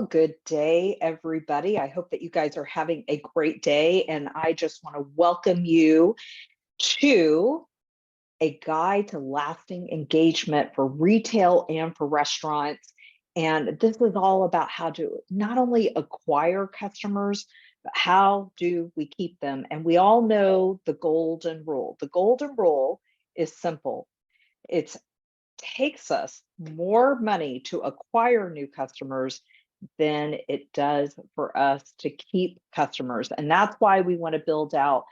Well, good day, everybody. I hope that you guys are having a great day. And I just want to welcome you to a guide to lasting engagement for retail and for restaurants. And this is all about how to not only acquire customers, but how do we keep them? And we all know the golden rule. The golden rule is simple. It takes us more money to acquire new customers than it does for us to keep customers. And that's why we want to build out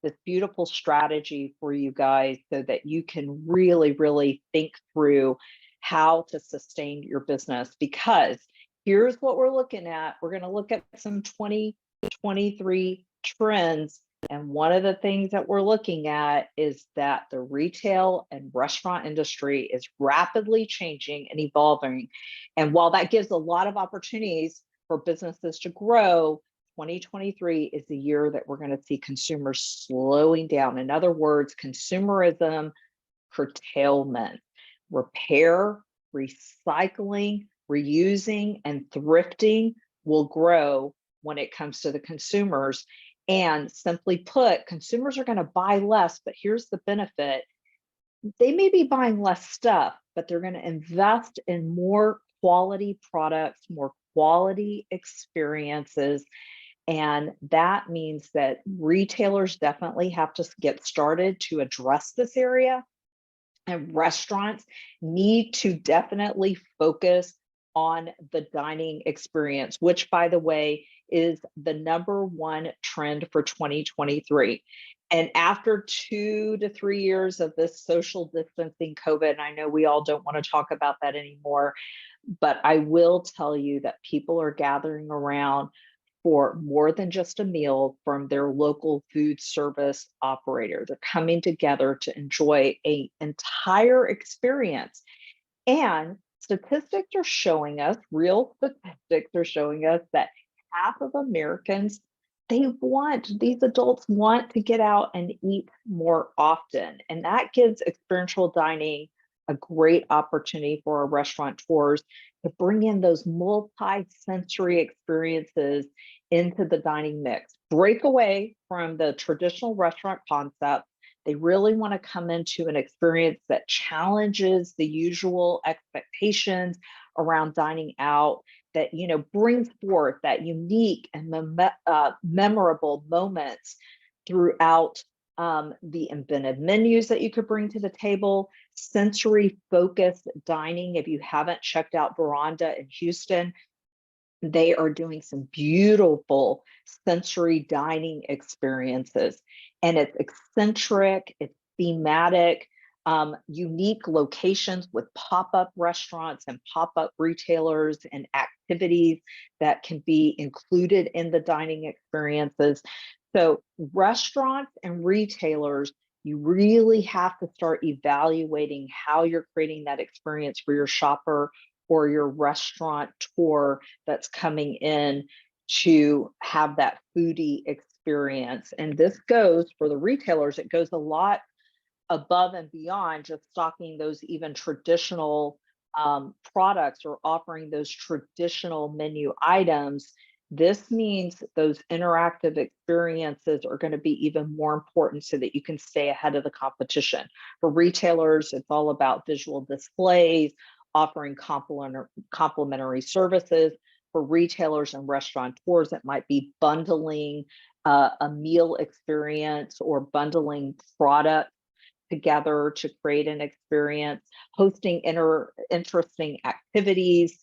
this beautiful strategy for you guys so that you can really think through how to sustain your business. Because here's what we're looking at. We're going to look at some 2023 trends. And one of the things that we're looking at is that the retail and restaurant industry is rapidly changing and evolving. And while that gives a lot of opportunities for businesses to grow, 2023 is the year that we're going to see consumers slowing down. In other words, consumerism curtailment, repair, recycling, reusing, and thrifting will grow when it comes to the consumers. And simply put, consumers are going to buy less, but here's the benefit. They may be buying less stuff, but they're going to invest in more quality products, more quality experiences. And that means that retailers definitely have to get started to address this area. And restaurants need to definitely focus on the dining experience, which, by the way, is the #1 trend for 2023. And after 2 to 3 years of this social distancing COVID, and I know we all don't want to talk about that anymore, but I will tell you that people are gathering around for more than just a meal from their local food service operator. They're coming together to enjoy an entire experience. And statistics are showing us, real statistics are showing us that half of Americans, these adults want to get out and eat more often. And that gives experiential dining a great opportunity for our restaurateurs to bring in those multi-sensory experiences into the dining mix. Break away from the traditional restaurant concept. They really want to come into an experience that challenges the usual expectations around dining out, that brings forth that unique and memorable moments throughout the inventive menus that you could bring to the table, sensory focused dining. If you haven't checked out Veranda in Houston, they are doing some beautiful sensory dining experiences, and it's eccentric, it's thematic, unique locations with pop-up restaurants and pop-up retailers and activities that can be included in the dining experiences. So restaurants and retailers, you really have to start evaluating how you're creating that experience for your shopper or your restaurateur that's coming in to have that foodie experience. And this goes for the retailers, it goes a lot above and beyond just stocking those even traditional products or offering those traditional menu items. This means those interactive experiences are going to be even more important so that you can stay ahead of the competition. For retailers, it's all about visual displays, offering complementary services. For retailers and restaurateurs, it might be bundling a meal experience or bundling products together to create an experience, hosting interesting activities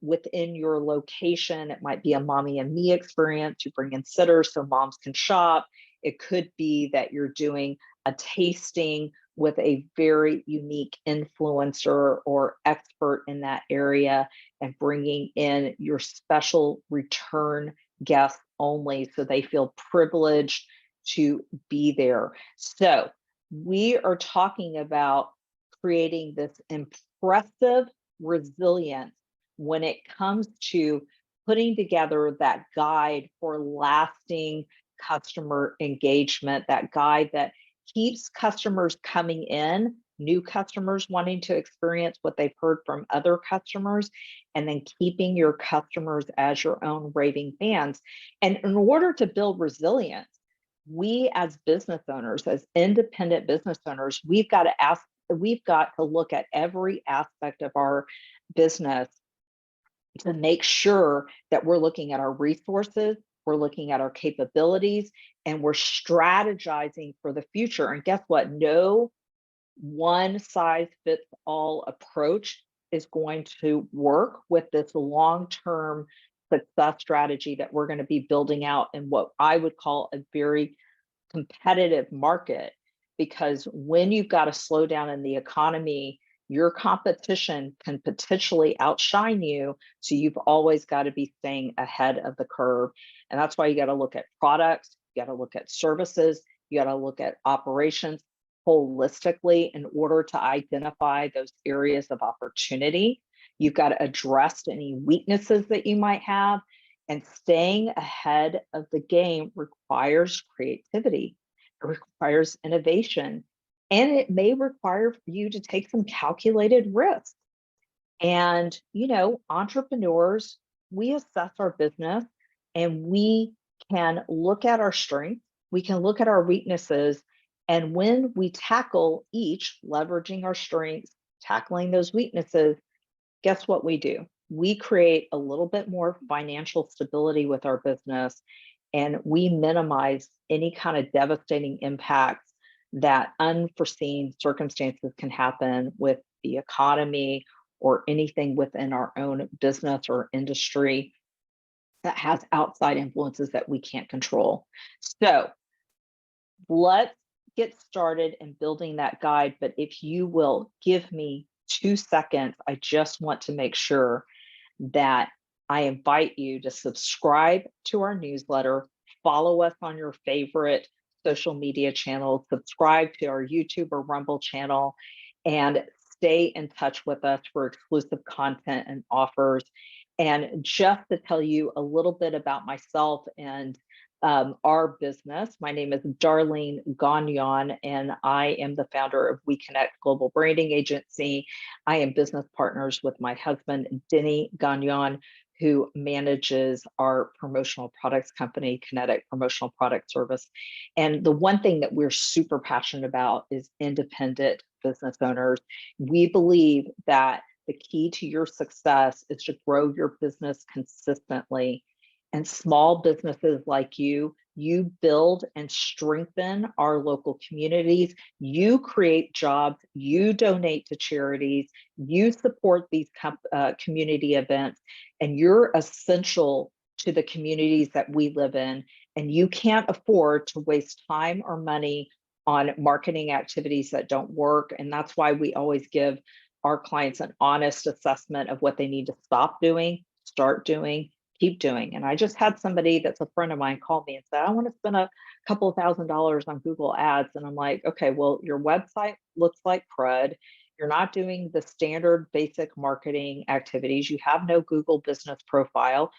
within your location. It might be a mommy and me experience. You bring in sitters so moms can shop. It could be that you're doing a tasting with a very unique influencer or expert in that area and bringing in your special return guests only so they feel privileged to be there. So we are talking about creating this impressive resilience when it comes to putting together that guide for lasting customer engagement, that guide that keeps customers coming in new customers wanting to experience what they've heard from other customers, and then keeping your customers as your own raving fans. And in order to build resilience, we as business owners, as independent business owners, we've got to look at every aspect of our business to make sure that we're looking at our resources, we're looking at our capabilities, and we're strategizing for the future. And guess what? No one size fits all approach is going to work with this long-term success strategy that we're going to be building out in what I would call a very competitive market. Because when you've got a slowdown in the economy, your competition can potentially outshine you. So you've always got to be staying ahead of the curve. And that's why you got to look at products, you got to look at services, you got to look at operations holistically in order to identify those areas of opportunity. You've got to address any weaknesses that you might have. And staying ahead of the game requires creativity. It requires innovation, and it may require you to take some calculated risks. And, entrepreneurs, we assess our business and we can look at our strengths, we can look at our weaknesses. And when we tackle each, leveraging our strengths, tackling those weaknesses, guess what we do? We create a little bit more financial stability with our business, and we minimize any kind of devastating impacts that unforeseen circumstances can happen with the economy or anything within our own business or industry that has outside influences that we can't control. So let's get started in building that guide. But if you will give me 2 seconds, I just want to make sure that I invite you to subscribe to our newsletter, follow us on your favorite social media channels, subscribe to our YouTube or Rumble channel, and stay in touch with us for exclusive content and offers. And just to tell you a little bit about myself and our business, my name is Darlene Gagnon, and I am the founder of We Connect Global Branding Agency. I am business partners with my husband, Denny Gagnon, who manages our promotional products company, Kinetic Promotional Product Service. And the one thing that we're super passionate about is independent business owners. We believe that the key to your success is to grow your business consistently. And small businesses like you build and strengthen our local communities. You create jobs, you donate to charities, you support these community events, and you're essential to the communities that we live in. And you can't afford to waste time or money on marketing activities that don't work. And that's why we always give our clients an honest assessment of what they need to stop doing, start doing, keep doing. And I just had somebody that's a friend of mine call me and said, I want to spend a couple of $1,000s on Google Ads. And I'm like, okay, well, your website looks like crud. You're not doing the standard basic marketing activities. You have no Google business profile.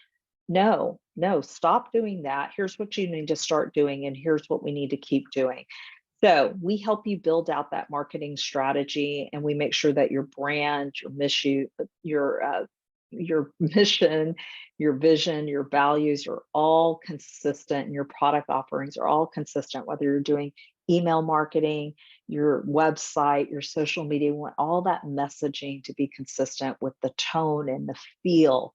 No, stop doing that. Here's what you need to start doing. And here's what we need to keep doing. So we help you build out that marketing strategy, and we make sure that your brand, your mission, your vision, your values are all consistent, and your product offerings are all consistent, whether you're doing email marketing, your website, your social media. We want all that messaging to be consistent with the tone and the feel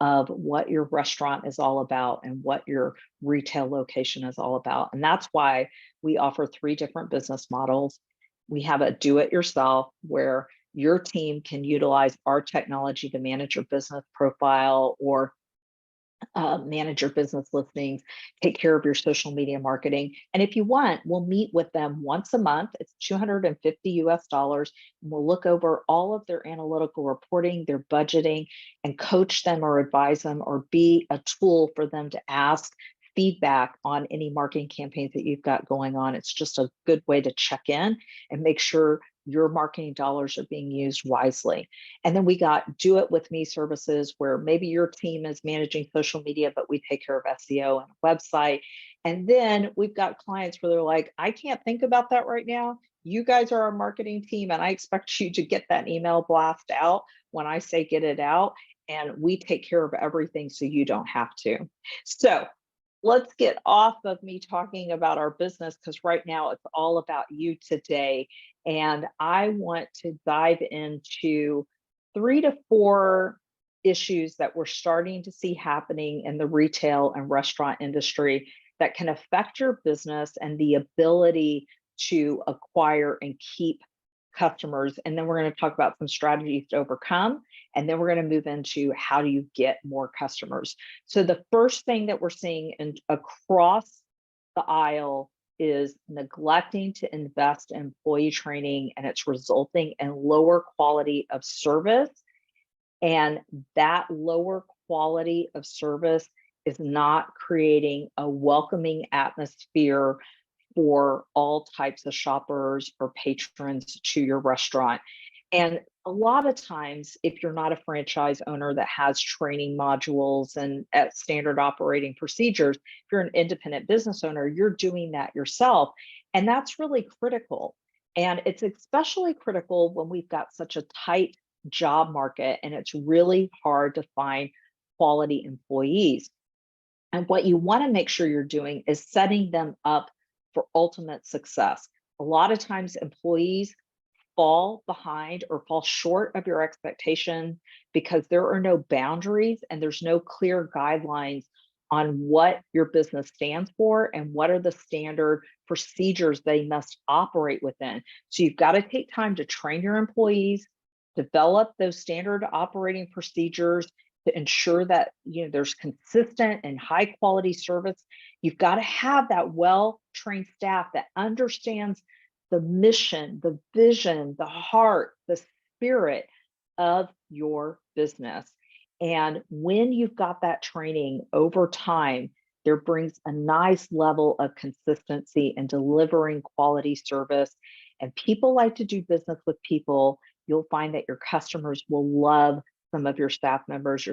of what your restaurant is all about and what your retail location is all about. And that's why we offer 3 different business models. We have a do-it-yourself, where your team can utilize our technology to manage your business profile or manage your business listings, take care of your social media marketing. And if you want, we'll meet with them once a month. It's $250 US. And we'll look over all of their analytical reporting, their budgeting, and coach them or advise them or be a tool for them to ask feedback on any marketing campaigns that you've got going on. It's just a good way to check in and make sure your marketing dollars are being used wisely. And then we got Do It With Me services, where maybe your team is managing social media, but we take care of SEO and a website. And then we've got clients where they're like, I can't think about that right now. You guys are our marketing team, and I expect you to get that email blast out when I say get it out, and we take care of everything so you don't have to. So let's get off of me talking about our business, because right now it's all about you today. And I want to dive into 3 to 4 issues that we're starting to see happening in the retail and restaurant industry that can affect your business and the ability to acquire and keep customers. And then we're going to talk about some strategies to overcome. And then we're going to move into how do you get more customers. So the first thing that we're seeing across the aisle is neglecting to invest in employee training, and it's resulting in lower quality of service. And that lower quality of service is not creating a welcoming atmosphere for all types of shoppers or patrons to your restaurant. And a lot of times, if you're not a franchise owner that has training modules and at standard operating procedures, if you're an independent business owner, you're doing that yourself. And that's really critical. And it's especially critical when we've got such a tight job market and it's really hard to find quality employees. And what you want to make sure you're doing is setting them up for ultimate success. A lot of times, employees fall behind or fall short of your expectation because there are no boundaries and there's no clear guidelines on what your business stands for and what are the standard procedures they must operate within. So you've got to take time to train your employees, develop those standard operating procedures to ensure that there's consistent and high quality service. You've got to have that well-trained staff that understands the mission, the vision, the heart, the spirit of your business. And when you've got that training over time, there brings a nice level of consistency in delivering quality service. And people like to do business with people. You'll find that your customers will love some of your staff members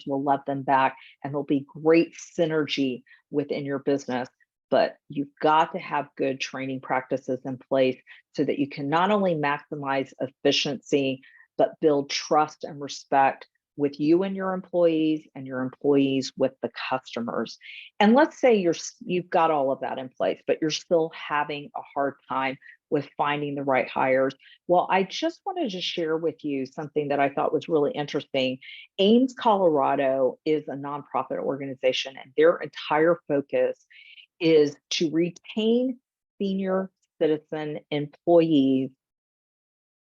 will love them back, and there'll be great synergy within your business. But you've got to have good training practices in place so that you can not only maximize efficiency, but build trust and respect with you and your employees with the customers. And let's say you've got all of that in place, but you're still having a hard time with finding the right hires. Well, I just wanted to share with you something that I thought was really interesting. Ames, Colorado is a nonprofit organization, and their entire focus is to retain senior citizen employees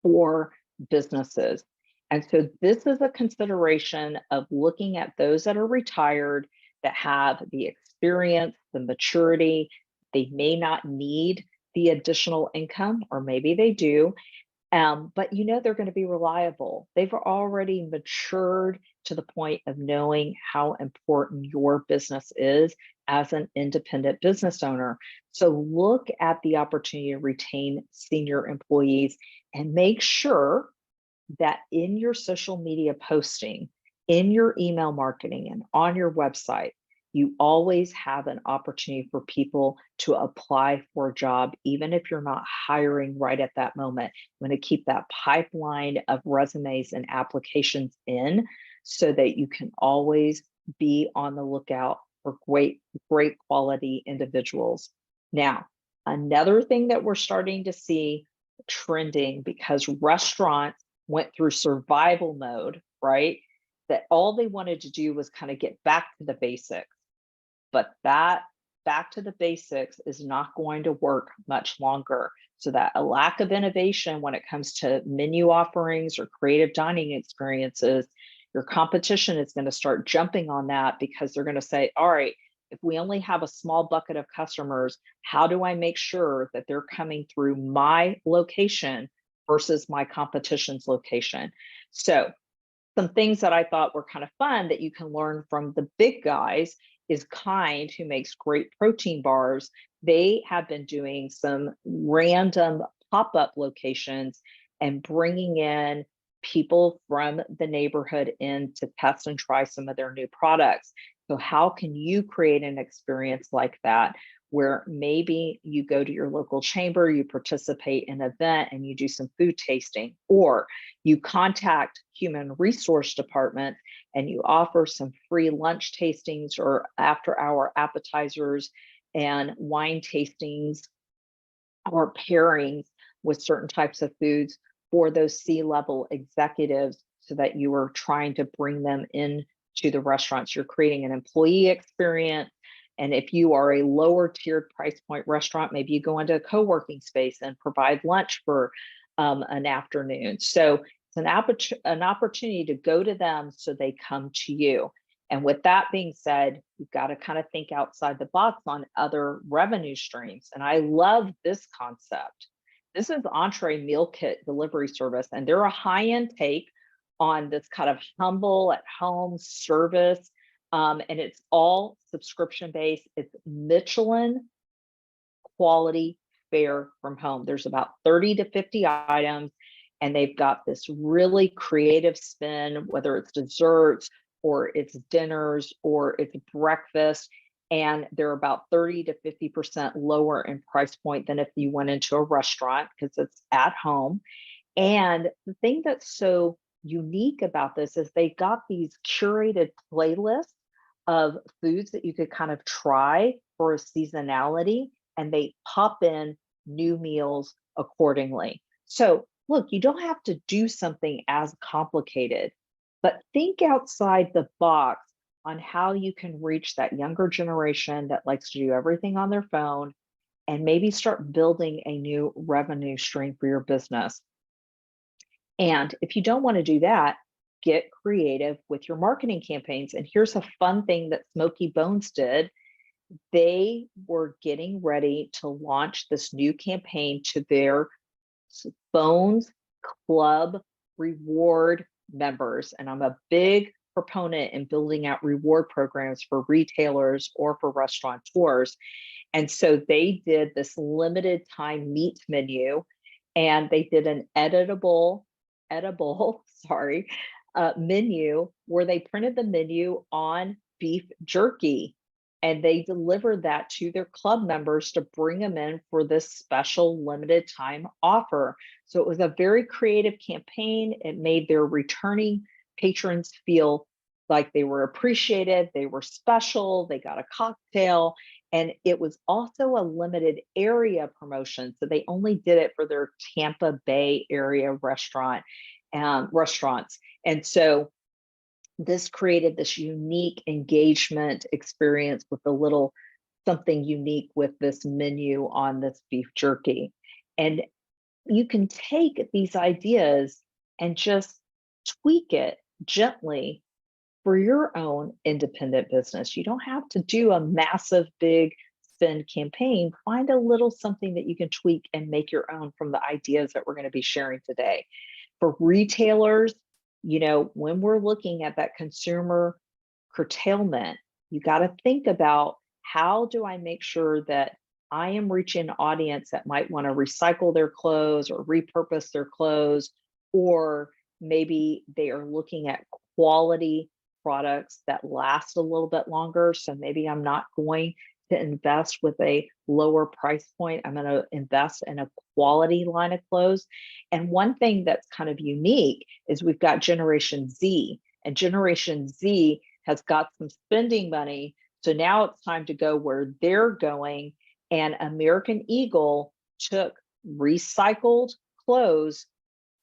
for businesses. And so this is a consideration of looking at those that are retired, that have the experience, the maturity. They may not need the additional income, or maybe they do, but they're going to be reliable. They've already matured to the point of knowing how important your business is as an independent business owner. So look at the opportunity to retain senior employees and make sure that in your social media posting, in your email marketing, and on your website, you always have an opportunity for people to apply for a job, even if you're not hiring right at that moment. You want to keep that pipeline of resumes and applications in so that you can always be on the lookout for great quality individuals. Now, another thing that we're starting to see trending, because restaurants went through survival mode, right? That all they wanted to do was kind of get back to the basics. But that back to the basics is not going to work much longer. So that a lack of innovation when it comes to menu offerings or creative dining experiences, your competition is going to start jumping on that, because they're going to say, all right, if we only have a small bucket of customers, how do I make sure that they're coming through my location versus my competition's location? So some things that I thought were kind of fun that you can learn from the big guys is Kind, who makes great protein bars. They have been doing some random pop-up locations and bringing in people from the neighborhood in to test and try some of their new products. So how can you create an experience like that where maybe you go to your local chamber, you participate in an event and you do some food tasting, or you contact human resource department and you offer some free lunch tastings or after hour appetizers and wine tastings or pairings with certain types of foods for those C-level executives so that you are trying to bring them in to the restaurants. You're creating an employee experience. And if you are a lower tiered price point restaurant, maybe you go into a co-working space and provide lunch for an afternoon. So it's an opportunity to go to them so they come to you. And with that being said, you've got to kind of think outside the box on other revenue streams. And I love this concept. This is Entree Meal Kit delivery service, and they're a high-end take on this kind of humble at home service. And it's all subscription based. It's Michelin quality fare from home. There's about 30 to 50 items, and they've got this really creative spin, whether it's desserts or it's dinners or it's breakfast. And they're about 30 to 50% lower in price point than if you went into a restaurant because it's at home. And the thing that's so unique about this is they got these curated playlists of foods that you could kind of try for a seasonality, and they pop in new meals accordingly. So look, you don't have to do something as complicated, but think outside the box on how you can reach that younger generation that likes to do everything on their phone and maybe start building a new revenue stream for your business. And if you don't want to do that, get creative with your marketing campaigns. And here's a fun thing that Smoky Bones did. They were getting ready to launch this new campaign to their Bones Club reward members. And I'm a big proponent in building out reward programs for retailers or for restaurateurs. And so they did this limited time meat menu, and they did an edible menu where they printed the menu on beef jerky, and they delivered that to their club members to bring them in for this special limited time offer. So it was a very creative campaign. It made their returning patrons feel like they were appreciated, they were special, they got a cocktail, and it was also a limited area promotion. So they only did it for their Tampa Bay area restaurants. And so this created this unique engagement experience with a little something unique with this menu on this beef jerky. And you can take these ideas and just tweak it gently for your own independent business. You don't have to do a massive, big spend campaign. Find a little something that you can tweak and make your own from the ideas that we're going to be sharing today. For retailers, when we're looking at that consumer curtailment, you got to think about, how do I make sure that I am reaching an audience that might want to recycle their clothes or repurpose their clothes, or maybe they are looking at quality products that last a little bit longer. So maybe I'm not going to invest with a lower price point. I'm going to invest in a quality line of clothes. And one thing that's kind of unique is we've got Generation Z, and Generation Z has got some spending money. So now it's time to go where they're going. And American Eagle took recycled clothes,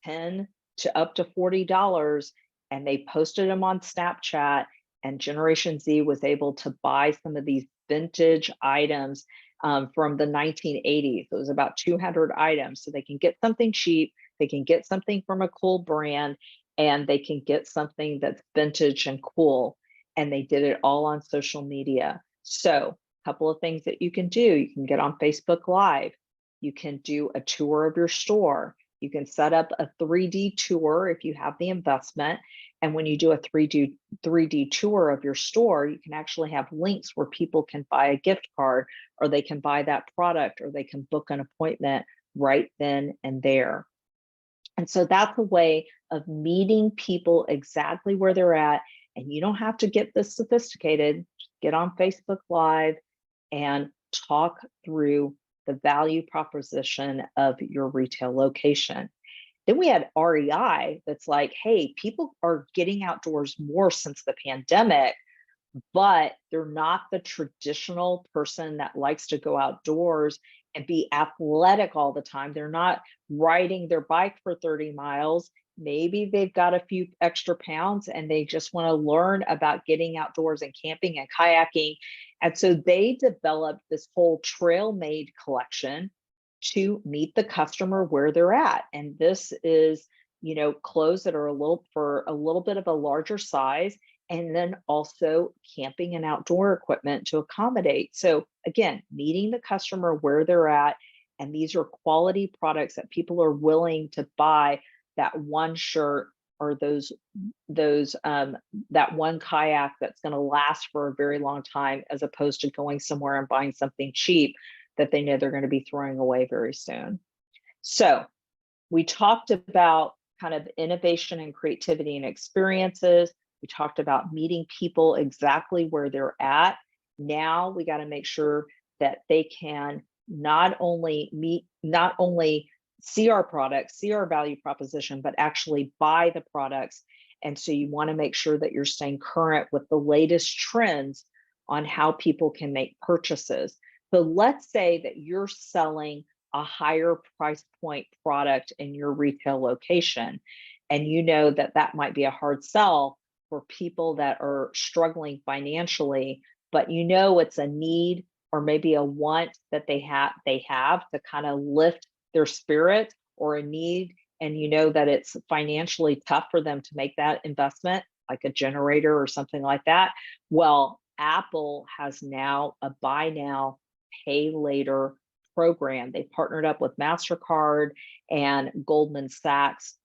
10 to up to $40, and they posted them on Snapchat, and Generation Z was able to buy some of these vintage items from the 1980s. It was about 200 items. So they can get something cheap, they can get something from a cool brand, and they can get something that's vintage and cool. And they did it all on social media. So a couple of things that you can do. You can get on Facebook Live. You can do a tour of your store. You can set up a 3D tour if you have the investment. And when you do a 3D tour of your store, you can actually have links where people can buy a gift card, or they can buy that product, or they can book an appointment right then and there. And so that's a way of meeting people exactly where they're at. And you don't have to get this sophisticated. Just get on Facebook Live and talk through the value proposition of your retail location. Then we had REI that's like, hey, people are getting outdoors more since the pandemic, but they're not the traditional person that likes to go outdoors and be athletic all the time. They're not riding their bike for 30 miles. Maybe they've got a few extra pounds and they just want to learn about getting outdoors and camping and kayaking. And so they developed this whole trail made collection to meet the customer where they're at. And this is, clothes that are for a little bit of a larger size, and then also camping and outdoor equipment to accommodate. So again, meeting the customer where they're at, and these are quality products that people are willing to buy. That one shirt or that one kayak that's going to last for a very long time, as opposed to going somewhere and buying something cheap that they know they're going to be throwing away very soon. So we talked about kind of innovation and creativity and experiences. We talked about meeting people exactly where they're at. Now we got to make sure that they can not only see our products, see our value proposition, but actually buy the products. And so you want to make sure that you're staying current with the latest trends on how people can make purchases. So let's say that you're selling a higher price point product in your retail location, and you know that that might be a hard sell for people that are struggling financially, but you know it's a need or maybe a want that they have to kind of lift their spirit, or a need, and you know that it's financially tough for them to make that investment, like a generator or something like that. Well, Apple has now a buy now, pay later program. They partnered up with MasterCard and Goldman Sachs,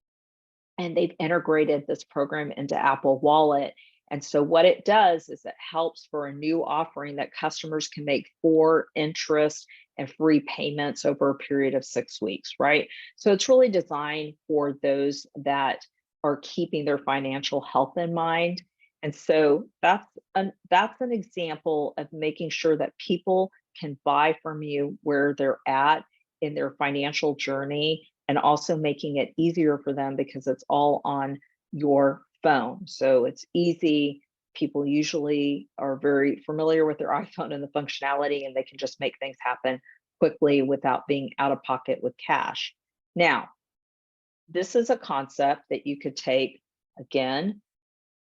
and they've integrated this program into Apple Wallet. And so what it does is it helps for a new offering that customers can make for interest and free payments over a period of 6 weeks, right? So it's really designed for those that are keeping their financial health in mind. And so that's an example of making sure that people can buy from you where they're at in their financial journey, and also making it easier for them because it's all on your phone. So it's easy. People usually are very familiar with their iPhone and the functionality, and they can just make things happen quickly without being out of pocket with cash. Now, this is a concept that you could take, again,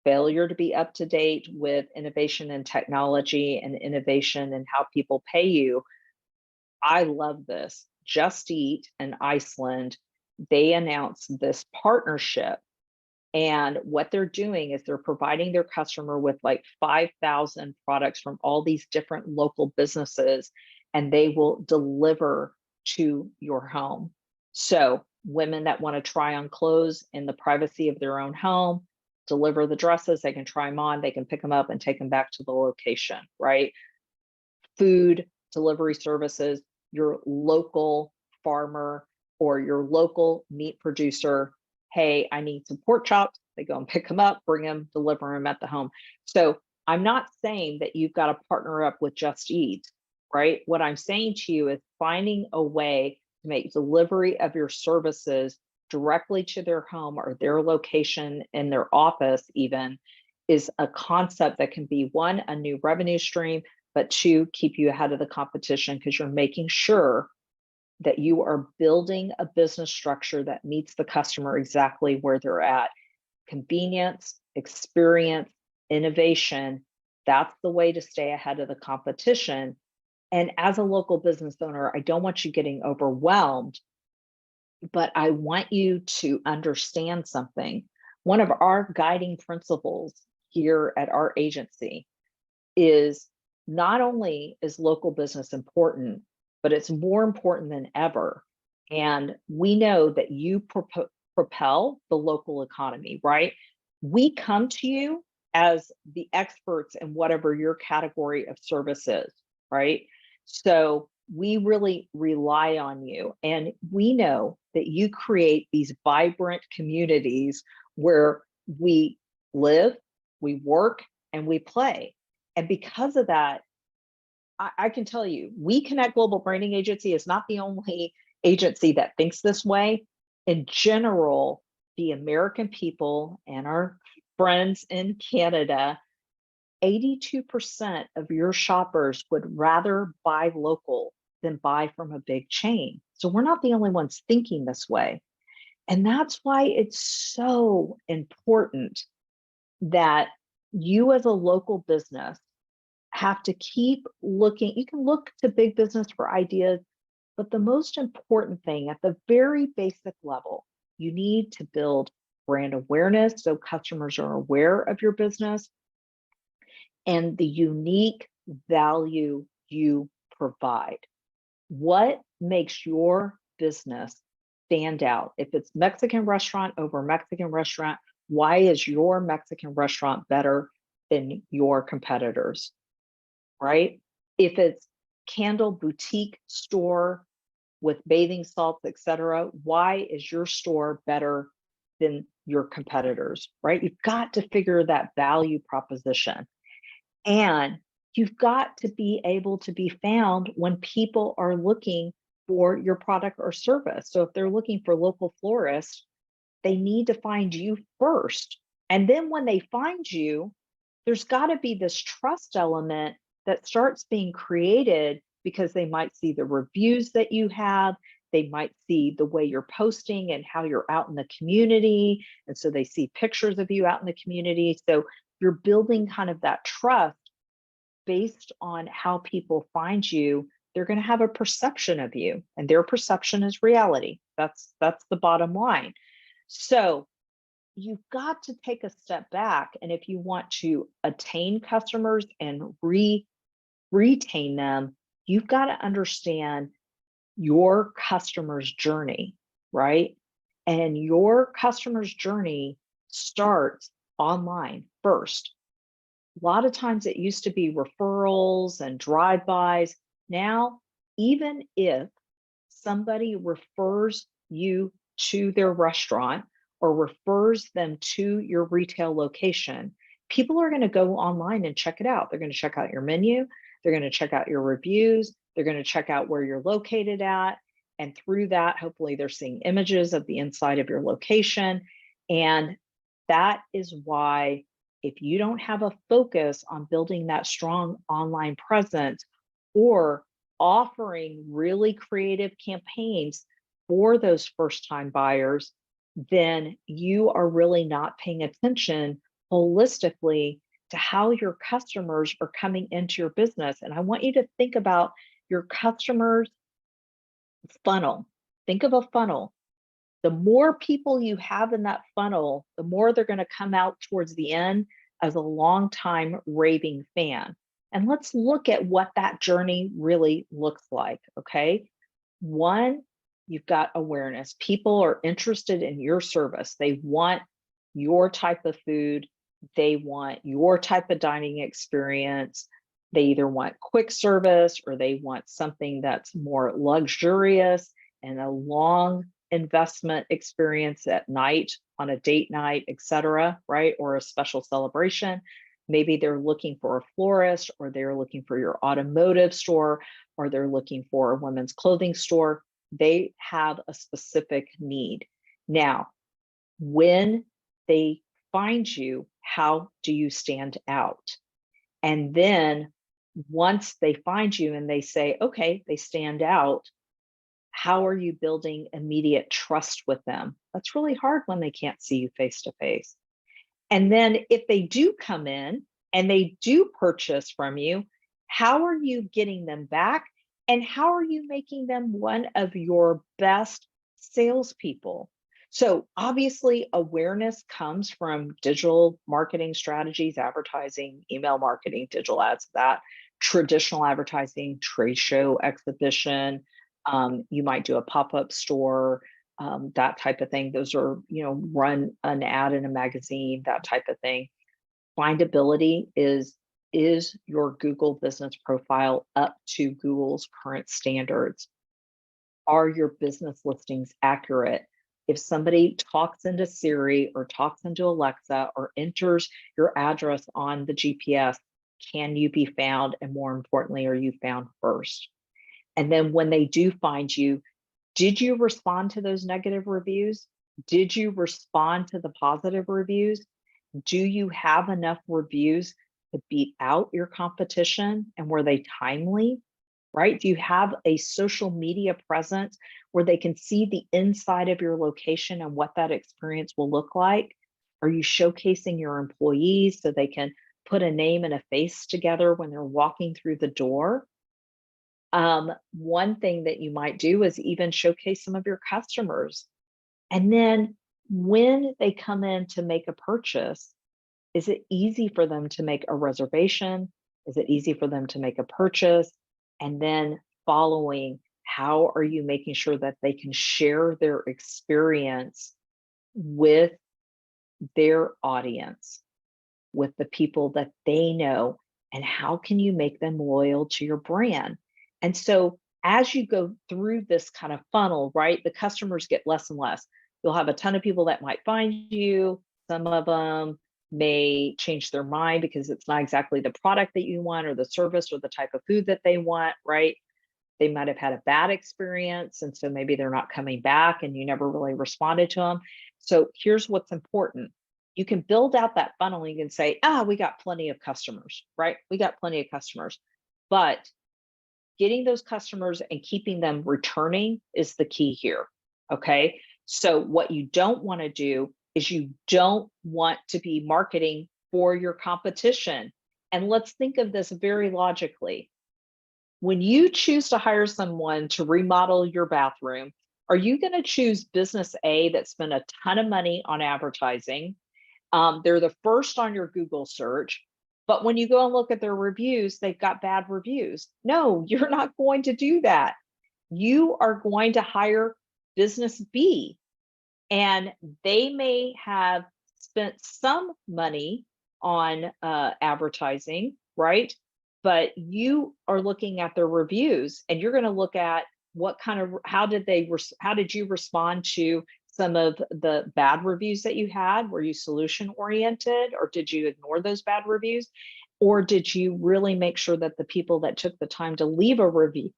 failure to be up to date with innovation and technology and innovation and how people pay you. I love this. Just Eat in Iceland, they announced this partnership. And what they're doing is they're providing their customer with like 5,000 products from all these different local businesses, and they will deliver to your home. So women that want to try on clothes in the privacy of their own home, deliver the dresses, they can try them on, they can pick them up and take them back to the location, right? Food delivery services, your local farmer or your local meat producer, hey, I need some pork chops. They go and pick them up, bring them, deliver them at the home. So I'm not saying that you've got to partner up with Just Eat, right? What I'm saying to you is finding a way to make delivery of your services directly to their home or their location in their office even is a concept that can be, one, a new revenue stream, but two, keep you ahead of the competition because you're making sure that you are building a business structure that meets the customer exactly where they're at. Convenience, experience, innovation, that's the way to stay ahead of the competition. And as a local business owner, I don't want you getting overwhelmed, but I want you to understand something. One of our guiding principles here at our agency is not only is local business important, but it's more important than ever. And we know that you propel the local economy, right? We come to you as the experts in whatever your category of service is, right? So we really rely on you. And we know that you create these vibrant communities where we live, we work, and we play. And because of that, I can tell you, We Connect Global Branding Agency is not the only agency that thinks this way. In general, the American people and our friends in Canada, 82% of your shoppers would rather buy local than buy from a big chain. So we're not the only ones thinking this way. And that's why it's so important that you, as a local business, have to keep looking. You can look to big business for ideas, but the most important thing at the very basic level, you need to build brand awareness so customers are aware of your business and the unique value you provide. What makes your business stand out? If it's Mexican restaurant over Mexican restaurant, why is your Mexican restaurant better than your competitors? Right? If it's candle boutique store with bathing salts, etc., why is your store better than your competitors? Right? You've got to figure that value proposition. And you've got to be able to be found when people are looking for your product or service. So if they're looking for local florists, they need to find you first. And then when they find you, there's got to be this trust element that starts being created because they might see the reviews that you have. They might see the way you're posting and how you're out in the community. And so they see pictures of you out in the community. So you're building kind of that trust based on how people find you. They're going to have a perception of you, and their perception is reality. That's the bottom line. So you've got to take a step back. And if you want to attain customers and retain them, you've got to understand your customer's journey, right? And your customer's journey starts online first. A lot of times it used to be referrals and drive-bys. Now, even if somebody refers you to their restaurant or refers them to your retail location, people are going to go online and check it out. They're going to check out your menu. They're going to check out your reviews. They're going to check out where you're located at. And through that, hopefully they're seeing images of the inside of your location. And that is why, if you don't have a focus on building that strong online presence or offering really creative campaigns for those first-time buyers, then you are really not paying attention holistically to how your customers are coming into your business. And I want you to think about your customers' funnel. Think of a funnel. The more people you have in that funnel, the more they're going to come out towards the end as a longtime raving fan. And let's look at what that journey really looks like, okay? One, you've got awareness. People are interested in your service. They want your type of food. They want your type of dining experience. They either want quick service or they want something that's more luxurious and a long investment experience at night on a date night, etc., right? Or a special celebration. Maybe they're looking for a florist, or they're looking for your automotive store, or they're looking for a women's clothing store. They have a specific need. Now, when they find you, how do you stand out? And then once they find you and they say, okay, they stand out, how are you building immediate trust with them? That's really hard when they can't see you face to face. And then if they do come in and they do purchase from you, how are you getting them back? And how are you making them one of your best salespeople? So obviously awareness comes from digital marketing strategies, advertising, email marketing, digital ads, that traditional advertising, trade show, exhibition. You might do a pop-up store, that type of thing. Those are, run an ad in a magazine, that type of thing. Findability is your Google business profile up to Google's current standards? Are your business listings accurate? If somebody talks into Siri or talks into Alexa or enters your address on the GPS, can you be found? And more importantly, are you found first? And then when they do find you, did you respond to those negative reviews? Did you respond to the positive reviews? Do you have enough reviews to beat out your competition? And were they timely? Right? Do you have a social media presence where they can see the inside of your location and what that experience will look like? Are you showcasing your employees so they can put a name and a face together when they're walking through the door? One thing that you might do is even showcase some of your customers. And then when they come in to make a purchase, is it easy for them to make a reservation? Is it easy for them to make a purchase? And then following, how are you making sure that they can share their experience with their audience, with the people that they know? And how can you make them loyal to your brand? And so as you go through this kind of funnel, right, the customers get less and less. You'll have a ton of people that might find you. Some of them may change their mind because it's not exactly the product that you want or the service or the type of food that they want, right? They might have had a bad experience, and so maybe they're not coming back and you never really responded to them. So here's what's important. You can build out that funnel. You can say, we got plenty of customers, right? We got plenty of customers. But getting those customers and keeping them returning is the key here. Okay. So what you don't want to do is you don't want to be marketing for your competition. And let's think of this very logically. When you choose to hire someone to remodel your bathroom, are you going to choose business A that spent a ton of money on advertising? They're the first on your Google search. But when you go and look at their reviews, they've got bad reviews. No, you're not going to do that. You are going to hire business B, and they may have spent some money on advertising, right? But you are looking at their reviews, and you're going to look at what kind of, how did you respond to some of the bad reviews that you had? Were you solution oriented, or did you ignore those bad reviews? Or did you really make sure that the people that took the time to leave a review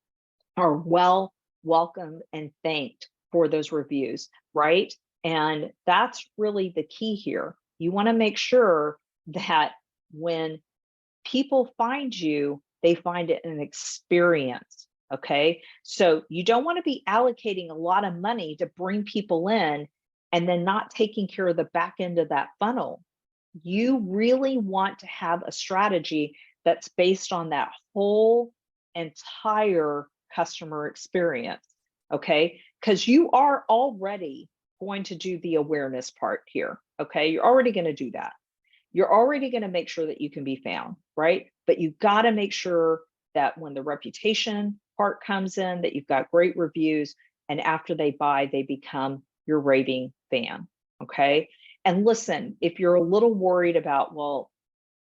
are well welcomed and thanked for those reviews, right? And that's really the key here. You want to make sure that when people find you, they find it an experience. Okay. So you don't want to be allocating a lot of money to bring people in and then not taking care of the back end of that funnel. You really want to have a strategy that's based on that whole entire customer experience. Okay. Because you are already going to do the awareness part here. Okay. You're already going to do that. You're already going to make sure that you can be found, right? But you've got to make sure that when the reputation part comes in, that you've got great reviews, and after they buy, they become your raving fan, okay? And listen, if you're a little worried about, well,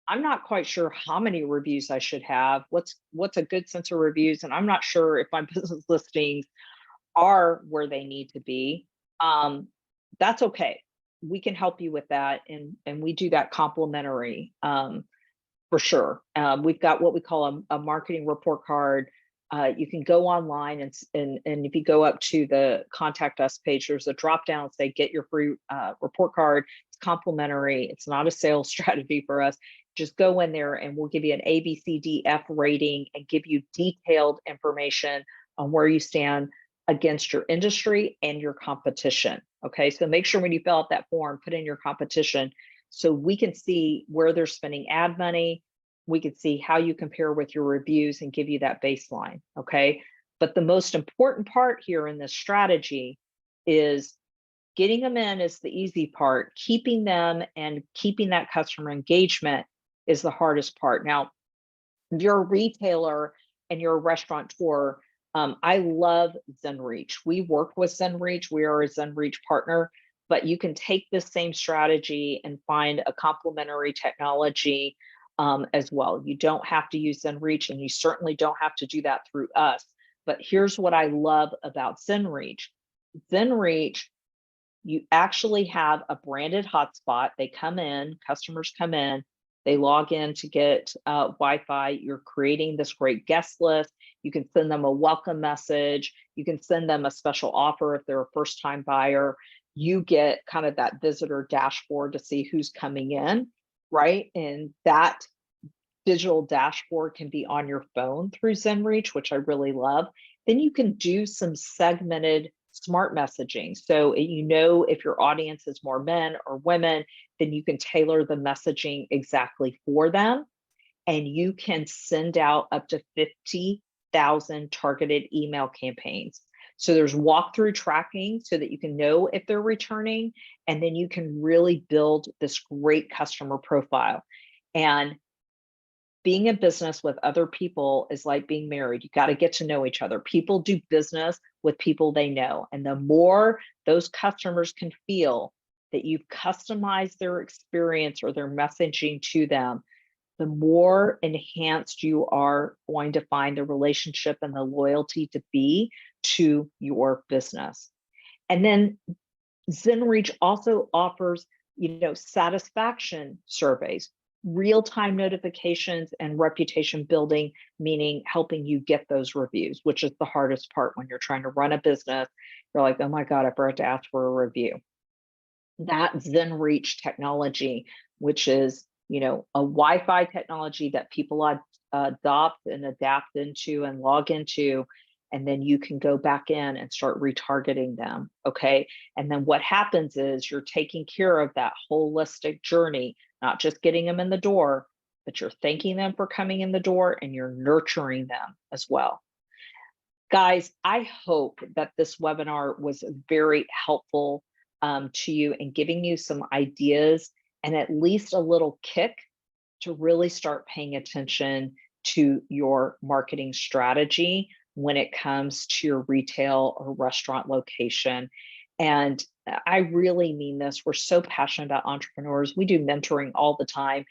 I'm not quite sure how many reviews I should have, what's a good sense of reviews, and I'm not sure if my business listings are where they need to be, that's okay. We can help you with that, and we do that complimentary, for sure. We've got what we call a marketing report card. You can go online and if you go up to the contact us page, there's a drop down, say get your free report card. It's complimentary. It's not a sales strategy for us. Just go in there and we'll give you an A, B, C, D, F rating and give you detailed information on where you stand against your industry and your competition. Okay, so make sure when you fill out that form, put in your competition so we can see where they're spending ad money. We can see how you compare with your reviews and give you that baseline. Okay, but the most important part here in this strategy is getting them in is the easy part. Keeping them and keeping that customer engagement is the hardest part. Now, if you're a retailer and you're a restaurateur, I love ZenReach. We work with ZenReach. We are a ZenReach partner, but you can take this same strategy and find a complementary technology as well. You don't have to use ZenReach, and you certainly don't have to do that through us. But here's what I love about ZenReach. ZenReach, you actually have a branded hotspot. They come in, customers come in, They log in to get Wi-Fi. You're creating this great guest list. You can send them a welcome message. You can send them a special offer if they're a first-time buyer. You get kind of that visitor dashboard to see who's coming in, right? And that digital dashboard can be on your phone through ZenReach, which I really love. Then you can do some segmented smart messaging. So you know if your audience is more men or women, then you can tailor the messaging exactly for them. And you can send out up to 50,000 targeted email campaigns. So there's walkthrough tracking so that you can know if they're returning, and then you can really build this great customer profile. And being in business with other people is like being married. You got to get to know each other. People do business with people they know. And the more those customers can feel that you've customized their experience or their messaging to them, the more enhanced you are going to find the relationship and the loyalty to be to your business. And then ZenReach also offers, satisfaction surveys, real-time notifications, and reputation building, meaning helping you get those reviews, which is the hardest part when you're trying to run a business. You're like, oh my God, I forgot to ask for a review. That ZenReach technology, which is, a Wi-Fi technology that people adopt and adapt into and log into, and then you can go back in and start retargeting them, okay? And then what happens is you're taking care of that holistic journey, not just getting them in the door, but you're thanking them for coming in the door and you're nurturing them as well. Guys, I hope that this webinar was very helpful to you in giving you some ideas and at least a little kick to really start paying attention to your marketing strategy when it comes to your retail or restaurant location. And I really mean this. We're so passionate about entrepreneurs. We do mentoring all the time.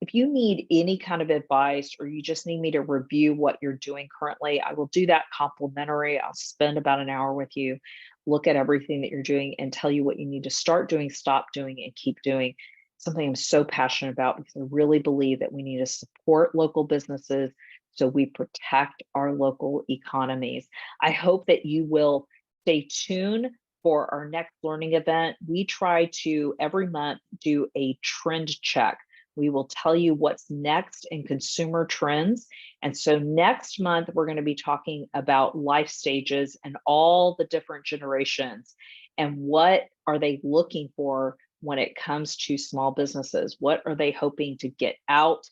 If you need any kind of advice or you just need me to review what you're doing currently, I will do that complimentary. I'll spend about an hour with you, look at everything that you're doing and tell you what you need to start doing, stop doing, and keep doing. Something I'm so passionate about because I really believe that we need to support local businesses so we protect our local economies. I hope that you will stay tuned for our next learning event. We try to every month do a trend check. We will tell you what's next in consumer trends. And so next month, we're going to be talking about life stages and all the different generations and what are they looking for when it comes to small businesses. What are they hoping to get out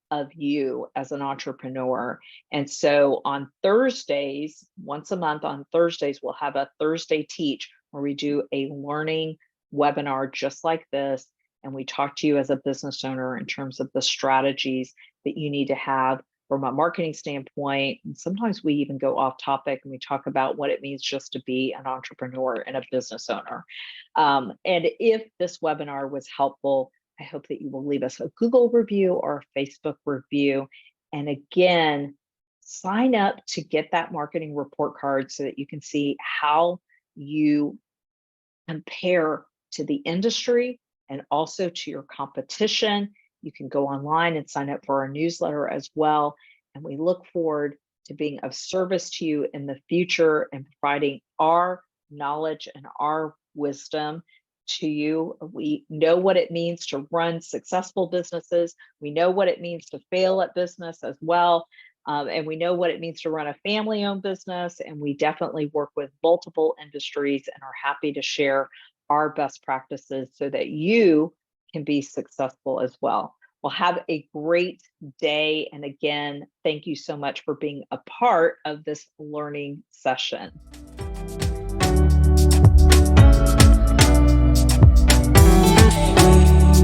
of you as an entrepreneur? And so on Thursdays, once a month on Thursdays, we'll have a Thursday Teach where we do a learning webinar just like this. And we talk to you as a business owner in terms of the strategies that you need to have from a marketing standpoint. And sometimes we even go off topic and we talk about what it means just to be an entrepreneur and a business owner. And if this webinar was helpful, I hope that you will leave us a Google review or a Facebook review. And again, sign up to get that marketing report card so that you can see how you compare to the industry and also to your competition. You can go online and sign up for our newsletter as well. And we look forward to being of service to you in the future and providing our knowledge and our wisdom to you. We know what it means to run successful businesses. We know what it means to fail at business as well. And we know what it means to run a family-owned business. And we definitely work with multiple industries and are happy to share our best practices so that you can be successful as well. Well, have a great day. And again, thank you so much for being a part of this learning session.